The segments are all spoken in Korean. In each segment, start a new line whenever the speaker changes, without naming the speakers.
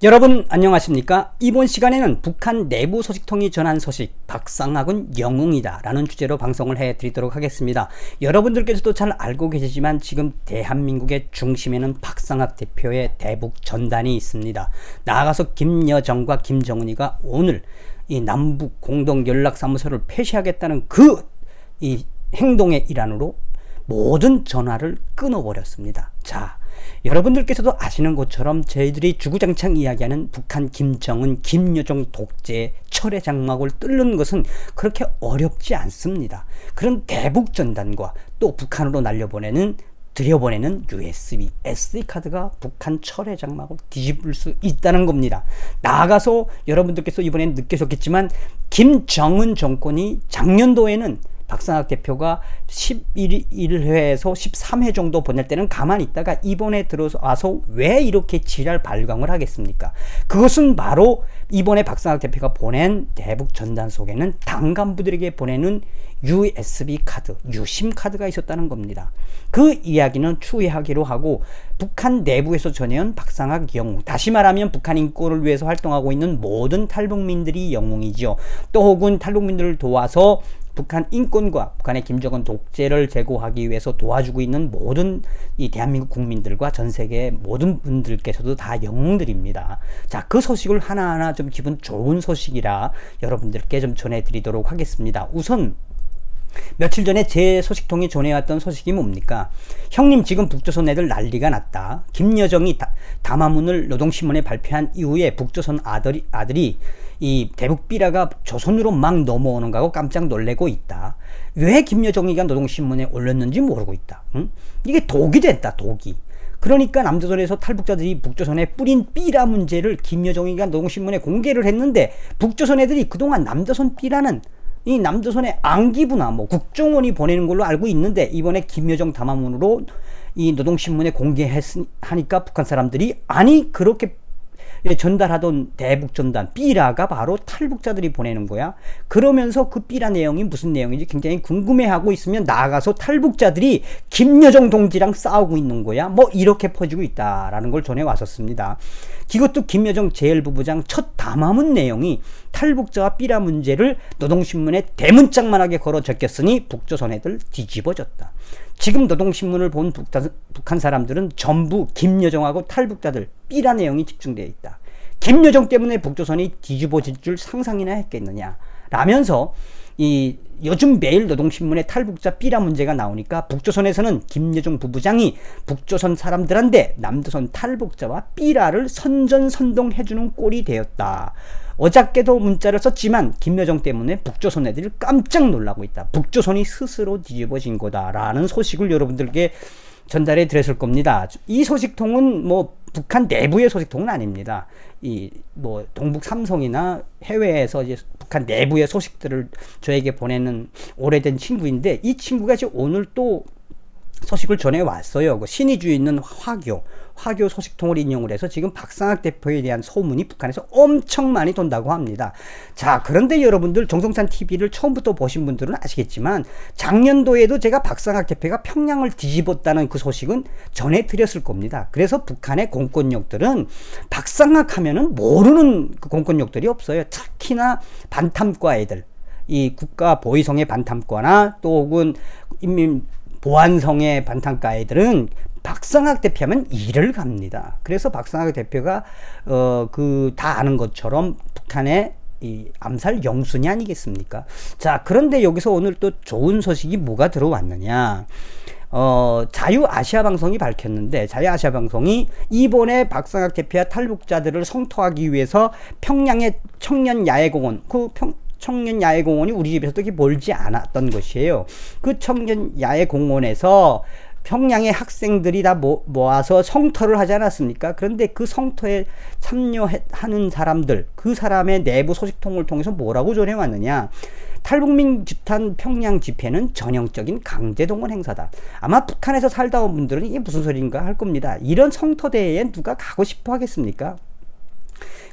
여러분 안녕하십니까? 이번 시간에는 북한 내부 소식통이 전한 소식 박상학은 영웅이다 라는 주제로 방송을 해드리도록 하겠습니다. 여러분들께서도 잘 알고 계시지만 지금 대한민국의 중심에는 박상학 대표의 대북 전단이 있습니다. 나아가서 김여정과 김정은이가 오늘 이 남북 공동연락사무소를 폐쇄하겠다는 이 행동의 일환으로 모든 전화를 끊어버렸습니다. 자, 여러분들께서도 아시는 것처럼 저희들이 주구장창 이야기하는 북한 김정은, 김여정 독재 철의 장막을 뚫는 것은 그렇게 어렵지 않습니다. 그런 대북 전단과 또 북한으로 들여보내는 USB, SD카드가 북한 철의 장막을 뒤집을 수 있다는 겁니다. 나아가서 여러분들께서 이번엔 느끼셨겠지만 김정은 정권이 작년도에는 박상학 대표가 11회에서 13회 정도 보낼 때는 가만히 있다가 이번에 들어와서 왜 이렇게 지랄 발광을 하겠습니까? 그것은 바로 이번에 박상학 대표가 보낸 대북 전단 속에는 당 간부들에게 보내는 USB 카드, 유심 카드가 있었다는 겁니다. 그 이야기는 추후하기로 하고 북한 내부에서 전해온 박상학 영웅, 다시 말하면 북한 인권을 위해서 활동하고 있는 모든 탈북민들이 영웅이죠. 또 혹은 탈북민들을 도와서 북한 인권과 북한의 김정은 독재를 제고하기 위해서 도와주고 있는 모든 이 대한민국 국민들과 전 세계 모든 분들께서도 다 영웅들입니다. 자, 그 소식을 하나하나 좀 기분 좋은 소식이라 여러분들께 좀 전해드리도록 하겠습니다. 우선 며칠 전에 제 소식통이 전해왔던 소식이 뭡니까? 형님, 지금 북조선 애들 난리가 났다. 김여정이 담화문을 노동신문에 발표한 이후에 북조선 아들이 이 대북 삐라가 조선으로 막 넘어오는 거하고 깜짝 놀래고 있다. 왜 김여정이가 노동신문에 올렸는지 모르고 있다. 응? 이게 독이 됐다, 독이. 그러니까 남조선에서 탈북자들이 북조선에 뿌린 삐라 문제를 김여정이가 노동신문에 공개를 했는데 북조선 애들이 그동안 남조선 삐라는 이 남조선의 안기부나 국정원이 보내는 걸로 알고 있는데 이번에 김여정 담화문으로 이 노동신문에 공개하니까 북한 사람들이 아니 그렇게 전달하던 대북 전단 삐라가 바로 탈북자들이 보내는 거야. 그러면서 그 삐라 내용이 무슨 내용인지 굉장히 궁금해하고 있으면 나아가서 탈북자들이 김여정 동지랑 싸우고 있는 거야. 이렇게 퍼지고 있다라는 걸 전해 왔었습니다. 이것도 김여정 제1부부장 첫 담화문 내용이 탈북자와 삐라 문제를 노동신문에 대문짝만하게 걸어 적혔으니 북조선 애들 뒤집어졌다. 지금 노동신문을 본 북한 사람들은 전부 김여정하고 탈북자들 삐라 내용이 집중되어 있다. 김여정 때문에 북조선이 뒤집어질 줄 상상이나 했겠느냐 라면서 이 요즘 매일 노동신문에 탈북자 삐라 문제가 나오니까 북조선에서는 김여정 부부장이 북조선 사람들한테 남조선 탈북자와 삐라를 선전선동해주는 꼴이 되었다. 어저께도 문자를 썼지만 김여정 때문에 북조선 애들이 깜짝 놀라고 있다. 북조선이 스스로 뒤집어진 거다라는 소식을 여러분들께 전달해 드렸을 겁니다. 이 소식통은 북한 내부의 소식통은 아닙니다. 동북 삼성이나 해외에서 이제 북한 내부의 소식들을 저에게 보내는 오래된 친구인데 이 친구가 지금 오늘 또 소식을 전해왔어요. 신의주에 있는 화교 소식통을 인용을 해서 지금 박상학 대표에 대한 소문이 북한에서 엄청 많이 돈다고 합니다. 자, 그런데 여러분들 정성찬 TV를 처음부터 보신 분들은 아시겠지만 작년도에도 제가 박상학 대표가 평양을 뒤집었다는 그 소식은 전해드렸을 겁니다. 그래서 북한의 공권력들은 박상학 하면은 모르는 그 공권력들이 없어요. 특히나 반탐과 애들, 이 국가보위성의 반탐과나 또 혹은 보안성의 반탐과 애들은 박상학 대표하면 이를 갑니다. 그래서 박상학 대표가 다 아는 것처럼 북한의 이 암살 영순이 아니겠습니까? 자, 그런데 여기서 오늘 또 좋은 소식이 뭐가 들어왔느냐? 자유아시아방송이 밝혔는데 자유아시아방송이 이번에 박상학 대표와 탈북자들을 성토하기 위해서 평양의 청년야외공원 청년야외공원이 우리 집에서도 그렇게 멀지 않았던 것이에요. 그 청년야외공원에서 평양의 학생들이 다 모아서 성토를 하지 않았습니까? 그런데 그 성토에 참여하는 사람들, 그 사람의 내부 소식통을 통해서 뭐라고 전해왔느냐? 탈북민 규탄 평양 집회는 전형적인 강제동원 행사다. 아마 북한에서 살다 온 분들은 이게 무슨 소리인가 할 겁니다. 이런 성토대회에 누가 가고 싶어 하겠습니까?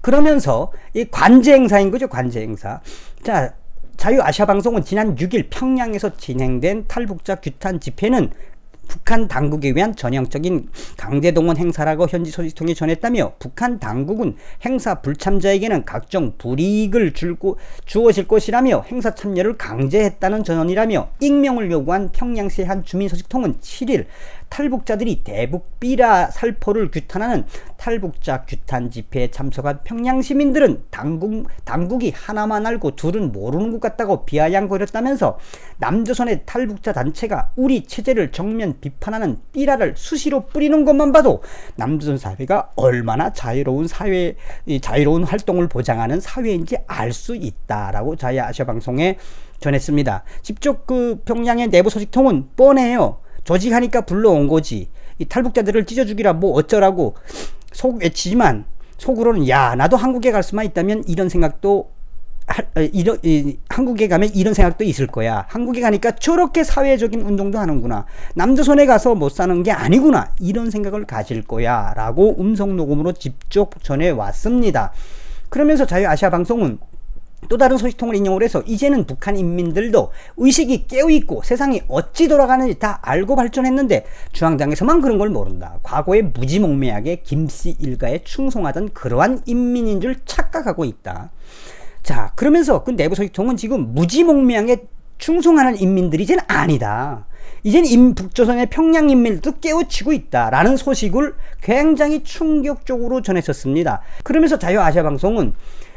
그러면서 이 관제 행사인 거죠, 관제 행사. 자, 자유아시아방송은 지난 6일 평양에서 진행된 탈북자 규탄 집회는 북한 당국에 의한 전형적인 강제동원 행사라고 현지 소식통이 전했다며 북한 당국은 행사 불참자에게는 각종 불이익을 주어질 것이라며 행사 참여를 강제했다는 전언이라며 익명을 요구한 평양시 한 주민소식통은 7일 탈북자들이 대북 삐라 살포를 규탄하는 탈북자 규탄 집회에 참석한 평양 시민들은 당국이 하나만 알고 둘은 모르는 것 같다고 비아냥거렸다면서 남조선의 탈북자 단체가 우리 체제를 정면 비판하는 삐라를 수시로 뿌리는 것만 봐도 남조선 사회가 얼마나 자유로운 활동을 보장하는 사회인지 알 수 있다라고 자유아시아 방송에 전했습니다. 직접 그 평양의 내부 소식통은 뻔해요. 조직하니까 불러온 거지. 이 탈북자들을 찢어 죽이라 뭐 어쩌라고 속 외치지만 속으로는 야 나도 한국에 갈 수만 있다면 이런 생각도 한국에 가면 이런 생각도 있을 거야. 한국에 가니까 저렇게 사회적인 운동도 하는구나. 남조선에 가서 못 사는 게 아니구나. 이런 생각을 가질 거야 라고 음성 녹음으로 직접 전해왔습니다. 그러면서 자유아시아 방송은 또 다른 소식통을 인용을 해서 이제는 북한 인민들도 의식이 깨어있고 세상이 어찌 돌아가는지 다 알고 발전했는데 중앙당에서만 그런 걸 모른다. 과거에 무지몽매하게 김씨 일가에 충성하던 그러한 인민인 줄 착각하고 있다. 자, 그러면서 그 내부 소식통은 지금 무지몽매하게 충성하는 인민들이 이제는 아니다. 이제는 북조선의 평양 인민들도 깨우치고 있다라는 소식을 굉장히 충격적으로 전했었습니다. 그러면서 자유아시아 방송은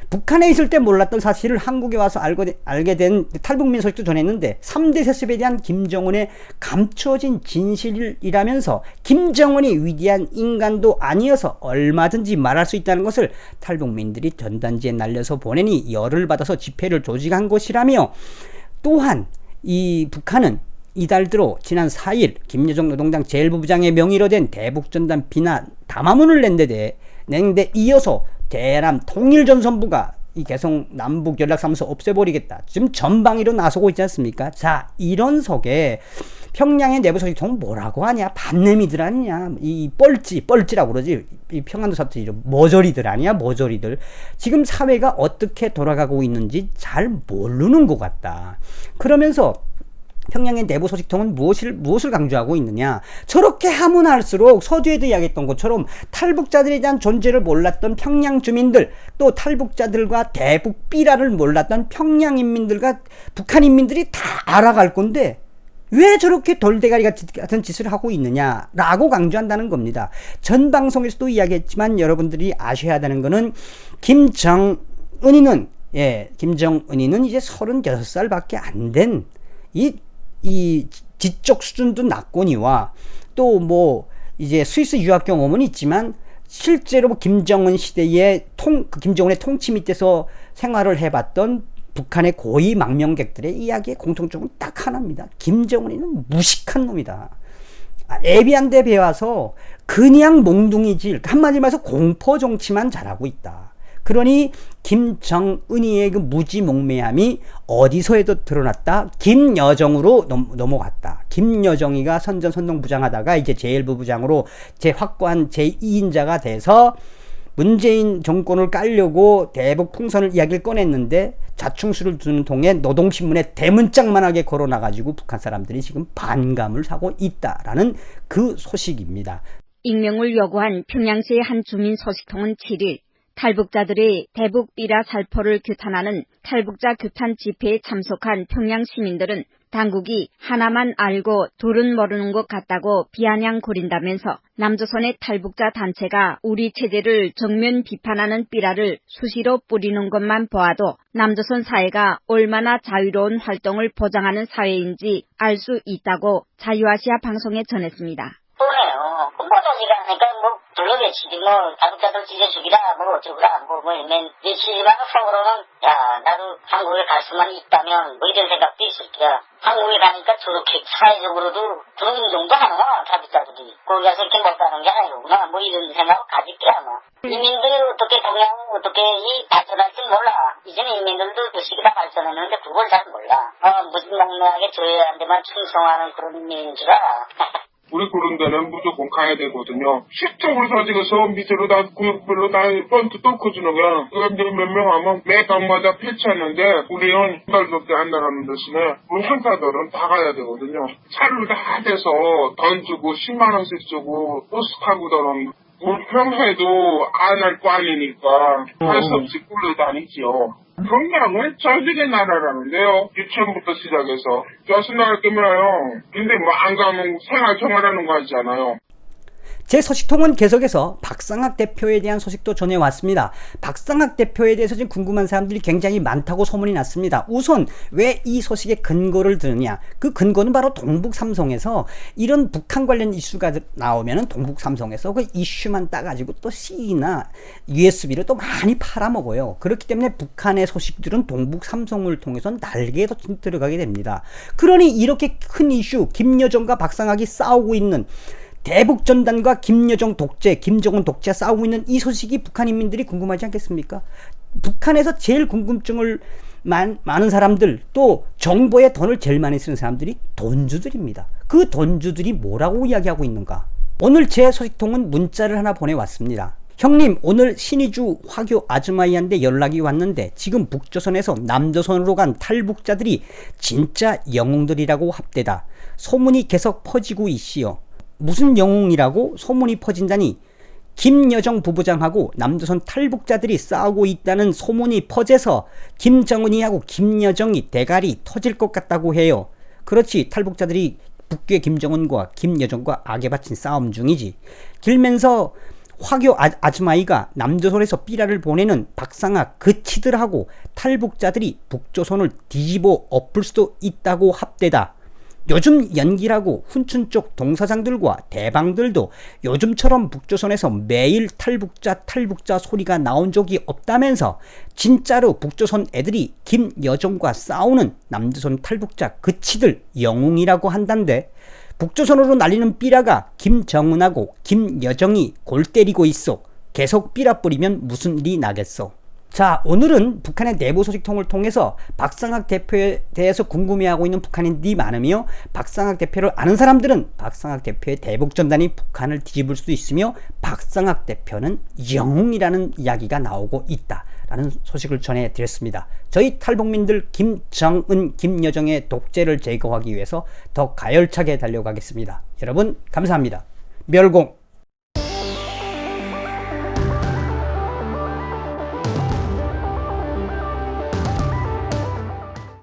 북한에 있을 때 몰랐던 사실을 한국에 와서 알게 된 탈북민 소식도 전했는데 3대 세습에 대한 김정은의 감춰진 진실이라면서 김정은이 위대한 인간도 아니어서 얼마든지 말할 수 있다는 것을 탈북민들이 전단지에 날려서 보내니 열을 받아서 집회를 조직한 것이라며 또한 이 북한은 이달 들어 지난 4일 김여정 노동당 제1부부장의 명의로 된 대북전단 비난 담화문을 낸데 이어서 대남 통일전선부가 이 개성 남북 연락사무소 없애버리겠다. 지금 전방위로 나서고 있지 않습니까? 자, 이런 속에 평양의 내부 소식통은 뭐라고 하냐? 반내미들 아니냐? 이 뻘찌라고 그러지. 이 평안도 사투리 이름 머저리들 아니야? 머저리들. 지금 사회가 어떻게 돌아가고 있는지 잘 모르는 것 같다. 그러면서 평양의 내부 소식통은 무엇을 강조하고 있느냐? 저렇게 하면 할수록 서두에도 이야기했던 것처럼 탈북자들에 대한 존재를 몰랐던 평양 주민들, 또 탈북자들과 대북 삐라를 몰랐던 평양 인민들과 북한 인민들이 다 알아갈 건데 왜 저렇게 돌대가리 같은 짓을 하고 있느냐라고 강조한다는 겁니다. 전 방송에서도 이야기했지만 여러분들이 아셔야 되는 거는 김정은이는 이제 36살밖에 안 된 이 지적 수준도 낮거니와 또 뭐 이제 스위스 유학 경험은 있지만 실제로 김정은 시대의 김정은의 통치 밑에서 생활을 해봤던 북한의 고위 망명객들의 이야기의 공통점은 딱 하나입니다. 김정은이는 무식한 놈이다. 애비한테 배워서 그냥 몽둥이질, 한마디로 말해서 공포 정치만 잘하고 있다. 그러니 김정은이의 그 무지몽매함이 어디서에도 드러났다. 김여정으로 넘어갔다. 김여정이가 선전선동부장하다가 이제 제1부부장으로 확고한 제2인자가 돼서 문재인 정권을 깔려고 대북 풍선을 이야기를 꺼냈는데 자충수를 두는 통에 노동신문에 대문짝만하게 걸어놔가지고 북한 사람들이 지금 반감을 사고 있다라는 그 소식입니다.
익명을 요구한 평양시의 한 주민 소식통은 7일 탈북자들의 대북 삐라 살포를 규탄하는 탈북자 규탄 집회에 참석한 평양 시민들은 당국이 하나만 알고 둘은 모르는 것 같다고 비아냥거린다면서 남조선의 탈북자 단체가 우리 체제를 정면 비판하는 삐라를 수시로 뿌리는 것만 보아도 남조선 사회가 얼마나 자유로운 활동을 보장하는 사회인지 알 수 있다고 자유아시아 방송에 전했습니다.
뻔해요. 공포자지가 하니까 뭐 불러대치지 뭐 자국자들 찢어 죽이라 뭐 어쩌구라 맨 외치지만 속으로는 야 나도 한국에 갈 수만 있다면 뭐 이런 생각도 있을 거야. 한국에 가니까 저렇게 사회적으로도 그런 운동도 하나 자국자들이 거기 가서 이렇게 못 가는 게 아니구나 뭐 이런 생각을 가질 거야 아마. 인민들이 어떻게 어떻게 발전할지 몰라. 이제는 인민들도 의식이 다 발전했는데 그걸 잘 몰라. 무슨 몽매하게 저희한테만 충성하는 그런 인민인 줄 알아.
우리 그런 데는 무조건 가야 되거든요. 실적으로 사직에서 밑으로 다 구역별로 다 펀트 뚫고주는 거야. 그런데 몇 명 하면 매 방마다 패치하는데 우리는 한 달밖에 안 나가는 대신에 우리 행사들은 다 가야 되거든요. 차를 다 대서 돈 주고 10만 원씩 주고 버스 타고 들어오는 불평해도 안 할 거 아니니까 할 수 없이 굴러다니죠. 평양은 전직의 나라라는데요. 유치원부터 시작해서 교수나라 때문에요. 근데 뭐 안 가면 생활 정화라는 거 하잖아요.
제 서식통은 계속해서 박상학 대표에 대한 소식도 전해왔습니다. 박상학 대표에 대해서 지금 궁금한 사람들이 굉장히 많다고 소문이 났습니다. 우선 왜 이 소식의 근거를 드느냐? 그 근거는 바로 동북삼성에서 이런 북한 관련 이슈가 나오면은 동북삼성에서 그 이슈만 따가지고 또 C나 USB를 또 많이 팔아먹어요. 그렇기 때문에 북한의 소식들은 동북삼성을 통해서 날개에도 들어가게 됩니다. 그러니 이렇게 큰 이슈, 김여정과 박상학이 싸우고 있는 대북전단과 김여정 독재, 김정은 독재가 싸우고 있는 이 소식이 북한 인민들이 궁금하지 않겠습니까? 북한에서 제일 궁금증을 많은 사람들, 또 정보에 돈을 제일 많이 쓰는 사람들이 돈주들입니다. 그 돈주들이 뭐라고 이야기하고 있는가? 오늘 제 소식통은 문자를 하나 보내왔습니다. 형님, 오늘 신의주 화교 아즈마이한테 연락이 왔는데 지금 북조선에서 남조선으로 간 탈북자들이 진짜 영웅들이라고 합대다. 소문이 계속 퍼지고 있시오. 무슨 영웅이라고 소문이 퍼진다니? 김여정 부부장하고 남조선 탈북자들이 싸우고 있다는 소문이 퍼져서 김정은이하고 김여정이 대갈이 터질 것 같다고 해요. 그렇지, 탈북자들이 북괴 김정은과 김여정과 악에 바친 싸움 중이지. 길면서 화교 아즈마이가 남조선에서 삐라를 보내는 박상학 그 치들하고 탈북자들이 북조선을 뒤집어 엎을 수도 있다고 합대다. 요즘 연기라고 훈춘 쪽 동사장들과 대방들도 요즘처럼 북조선에서 매일 탈북자 소리가 나온 적이 없다면서 진짜로 북조선 애들이 김여정과 싸우는 남조선 탈북자 그치들 영웅이라고 한단데, 북조선으로 날리는 삐라가 김정은하고 김여정이 골 때리고 있어. 계속 삐라 뿌리면 무슨 일이 나겠어. 자, 오늘은 북한의 내부 소식통을 통해서 박상학 대표에 대해서 궁금해하고 있는 북한인들이 많으며, 박상학 대표를 아는 사람들은 박상학 대표의 대북전단이 북한을 뒤집을 수 있으며 박상학 대표는 영웅이라는 이야기가 나오고 있다라는 소식을 전해드렸습니다. 저희 탈북민들 김정은, 김여정의 독재를 제거하기 위해서 더 가열차게 달려가겠습니다. 여러분 감사합니다. 멸공.